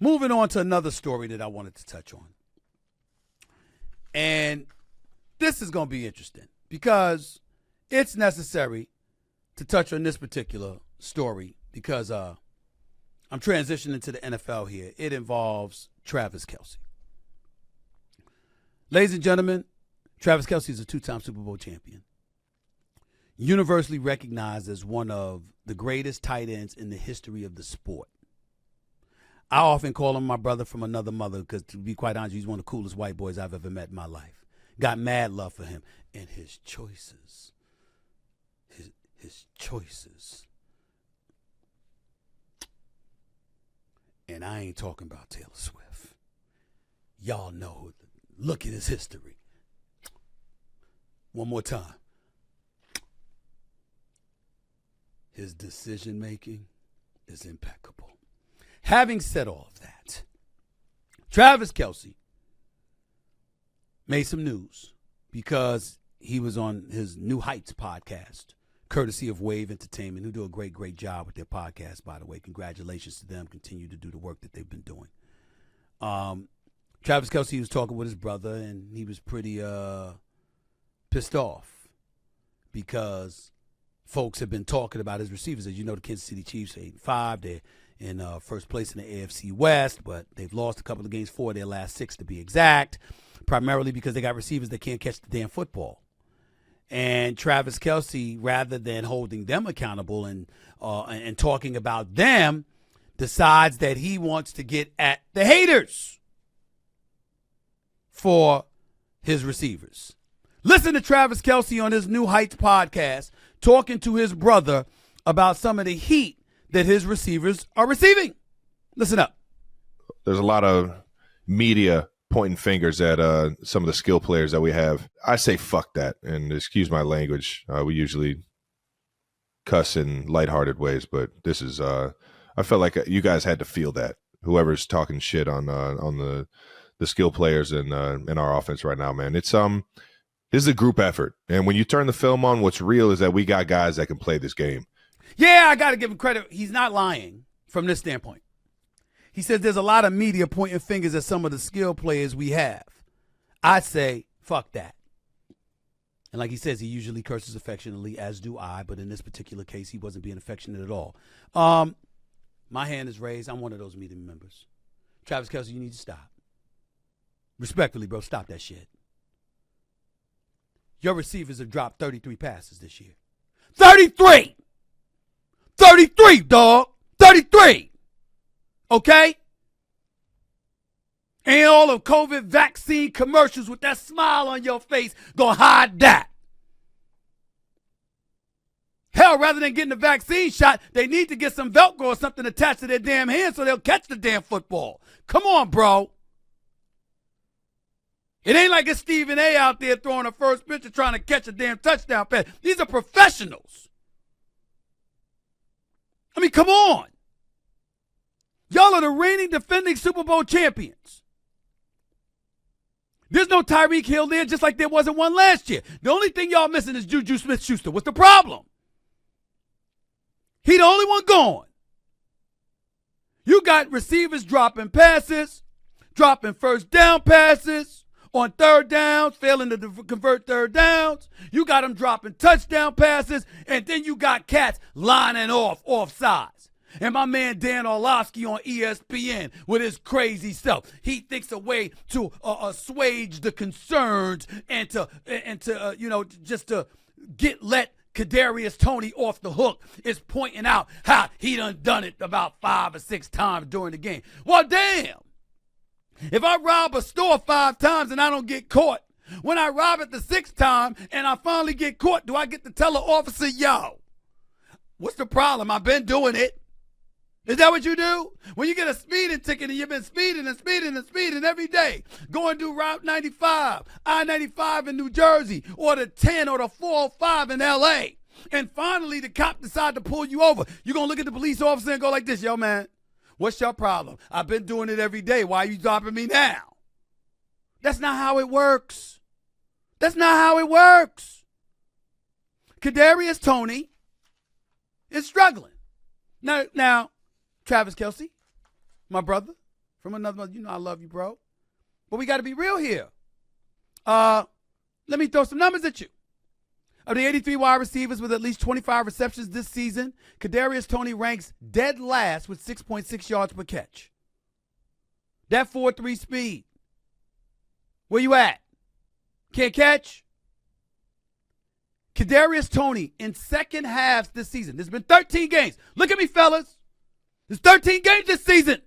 moving on to another story that I wanted to touch on. And this is going to be interesting because it's necessary to touch on this particular story because I'm transitioning to the NFL here. It involves Travis Kelce. Ladies and gentlemen, Travis Kelce is a two-time Super Bowl champion. Universally recognized as one of the greatest tight ends in the history of the sport. I often call him my brother from another mother because, to be quite honest, he's one of the coolest white boys I've ever met in my life. Got mad love for him. And his choices. His choices. And I ain't talking about Taylor Swift. Y'all know. Look at his history. One more time. His decision-making is impeccable. Having said all of that, Travis Kelce made some news because he was on his New Heights podcast, courtesy of Wave Entertainment, who do a great, great job with their podcast, by the way. Congratulations to them. Continue to do the work that they've been doing. Travis Kelce was talking with his brother, and he was pretty pissed off because folks have been talking about his receivers. As you know, the Kansas City Chiefs are 8-5. They're in first place in the AFC West, but they've lost a couple of games, 4 of their last 6 to be exact, primarily because they got receivers that can't catch the damn football. And Travis Kelce, rather than holding them accountable and talking about them, decides that he wants to get at the haters for his receivers. Listen to Travis Kelce on his New Heights podcast talking to his brother about some of the heat that his receivers are receiving. Listen up. There's a lot of media pointing fingers at some of the skill players that we have. I say fuck that, and excuse my language. We usually cuss in lighthearted ways, but this is I felt like you guys had to feel that. Whoever's talking shit on the skill players in our offense right now, man. It's this is a group effort, and when you turn the film on, what's real is that we got guys that can play this game. Yeah, I got to give him credit. He's not lying from this standpoint. He says there's a lot of media pointing fingers at some of the skill players we have. I say, fuck that. And like he says, he usually curses affectionately, as do I, but in this particular case, he wasn't being affectionate at all. My hand is raised. I'm one of those media members. Travis Kelce, you need to stop. Respectfully, bro, stop that shit. Your receivers have dropped 33 passes this year. 33! 33, dog. 33. Okay? Ain't all of COVID vaccine commercials with that smile on your face gonna hide that. Hell, rather than getting the vaccine shot, they need to get some Velcro or something attached to their damn hands so they'll catch the damn football. Come on, bro. It ain't like it's Stephen A. out there throwing a first pitch and trying to catch a damn touchdown pass. These are professionals. I mean, come on. Y'all are the reigning defending Super Bowl champions. There's no Tyreek Hill there, just like there wasn't one last year. The only thing y'all missing is Juju Smith-Schuster. What's the problem? He the only one gone. You got receivers dropping passes, dropping first down passes, on third downs, failing to convert third downs. You got them dropping touchdown passes, and then you got cats lining off offsides. And my man Dan Orlovsky on ESPN with his crazy stuff. He thinks a way to assuage the concerns and to just to let Kadarius Toney off the hook is pointing out how he done it about 5 or 6 times during the game. Well, damn. If I rob a store 5 times and I don't get caught, when I rob it the 6th time and I finally get caught, do I get to tell the officer, yo, what's the problem? I've been doing it. Is that what you do? When you get a speeding ticket and you've been speeding every day, going through Route 95, I-95 in New Jersey, or the 10 or the 405 in L.A., and finally the cop decide to pull you over, you're going to look at the police officer and go like this, yo, man, what's your problem? I've been doing it every day. Why are you dropping me now? That's not how it works. That's not how it works. Kadarius Toney is struggling. Now, Travis Kelce, my brother, From another mother. You know I love you, bro. But we got to be real here. Let me throw some numbers at you. Of the 83 wide receivers with at least 25 receptions this season, Kadarius Toney ranks dead last with 6.6 yards per catch. That 4.3 speed. Where you at? Can't catch? Kadarius Toney in second halves this season. There's been 13 games. Look at me, fellas. There's 13 games this season.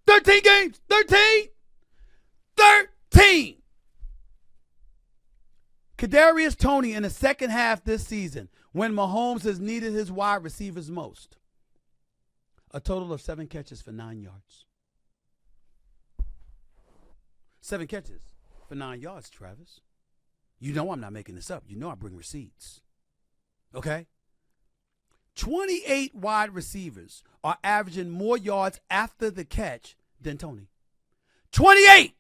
13 games. 13. 13. Kadarius Toney in the second half this season, when Mahomes has needed his wide receivers most. A total of 7 catches for 9 yards. 7 catches for 9 yards, Travis. You know I'm not making this up. You know I bring receipts. Okay? 28 wide receivers are averaging more yards after the catch than Toney. 28!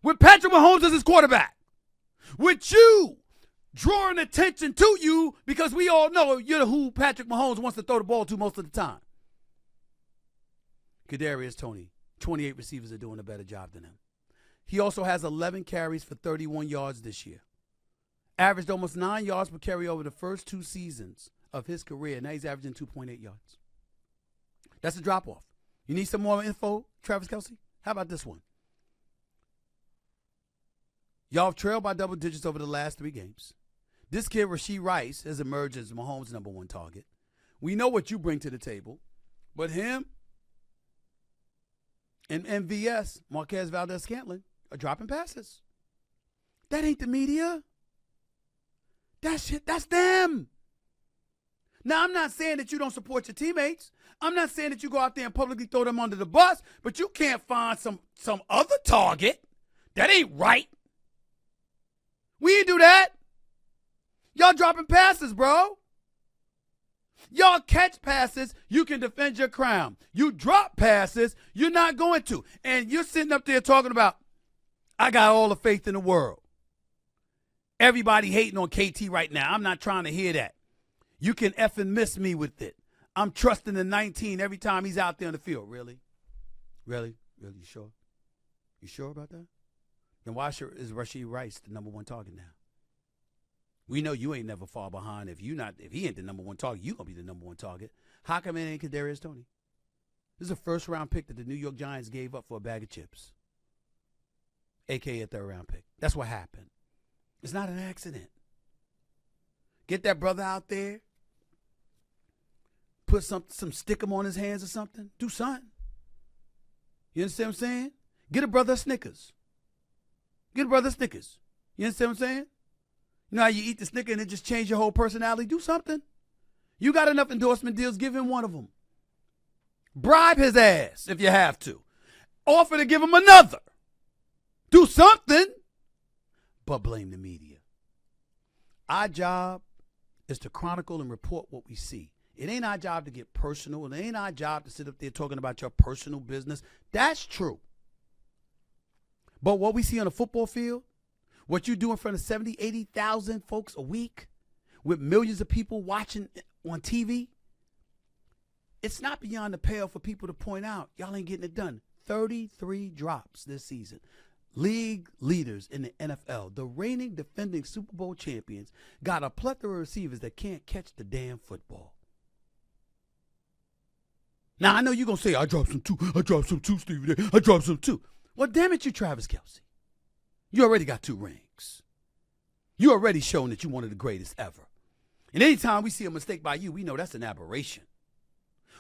With Patrick Mahomes as his quarterback. With you drawing attention to you because we all know you're who Patrick Mahomes wants to throw the ball to most of the time. Kadarius Toney, 28 receivers are doing a better job than him. He also has 11 carries for 31 yards this year. Averaged almost 9 yards per carry over the first 2 seasons of his career. Now he's averaging 2.8 yards. That's a drop-off. You need some more info, Travis Kelce? How about this one? Y'all have trailed by double digits over the last 3 games. This kid, Rashee Rice, has emerged as Mahomes' #1 target. We know what you bring to the table, but him and MVS, Marquez Valdez-Scantling, are dropping passes. That ain't the media. That's them. Now, I'm not saying that you don't support your teammates. I'm not saying that you go out there and publicly throw them under the bus, but you can't find some other target. That ain't right. We ain't do that. Y'all dropping passes, bro. Y'all catch passes, you can defend your crown. You drop passes, you're not going to. And you're sitting up there talking about, I got all the faith in the world. Everybody hating on KT right now. I'm not trying to hear that. You can effing miss me with it. I'm trusting the 19 every time he's out there on the field. Really? Really? Really? You sure? You sure about that? Then why is Rashee Rice the #1 target now? We know you ain't never far behind. If he ain't the #1 target, you gonna be the #1 target. How come it ain't Kadarius Toney? This is a first-round pick that the New York Giants gave up for a bag of chips, a.k.a. a third-round pick. That's what happened. It's not an accident. Get that brother out there. Put some stickum on his hands or something. Do something. You understand what I'm saying? Get a brother a Snickers. Get a brother a Snickers. You understand what I'm saying? You know how you eat the Snicker and it just change your whole personality? Do something. You got enough endorsement deals, give him one of them. Bribe his ass if you have to. Offer to give him another. Do something. But blame the media. Our job is to chronicle and report what we see. It ain't our job to get personal. It ain't our job to sit up there talking about your personal business. That's true. But what we see on the football field, what you do in front of 70, 80,000 folks a week with millions of people watching on TV, it's not beyond the pale for people to point out, y'all ain't getting it done. 33 drops this season. League leaders in the NFL, the reigning defending Super Bowl champions, got a plethora of receivers that can't catch the damn football. Now, I know you're going to say, I dropped some too, Stevie. I dropped some too. Well, damn it, you Travis Kelce. You already got 2 rings. You already shown that you're one of the greatest ever. And anytime we see a mistake by you, we know that's an aberration.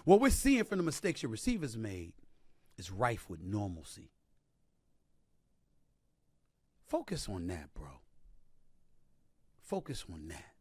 What we're seeing from the mistakes your receivers made is rife with normalcy. Focus on that, bro. Focus on that.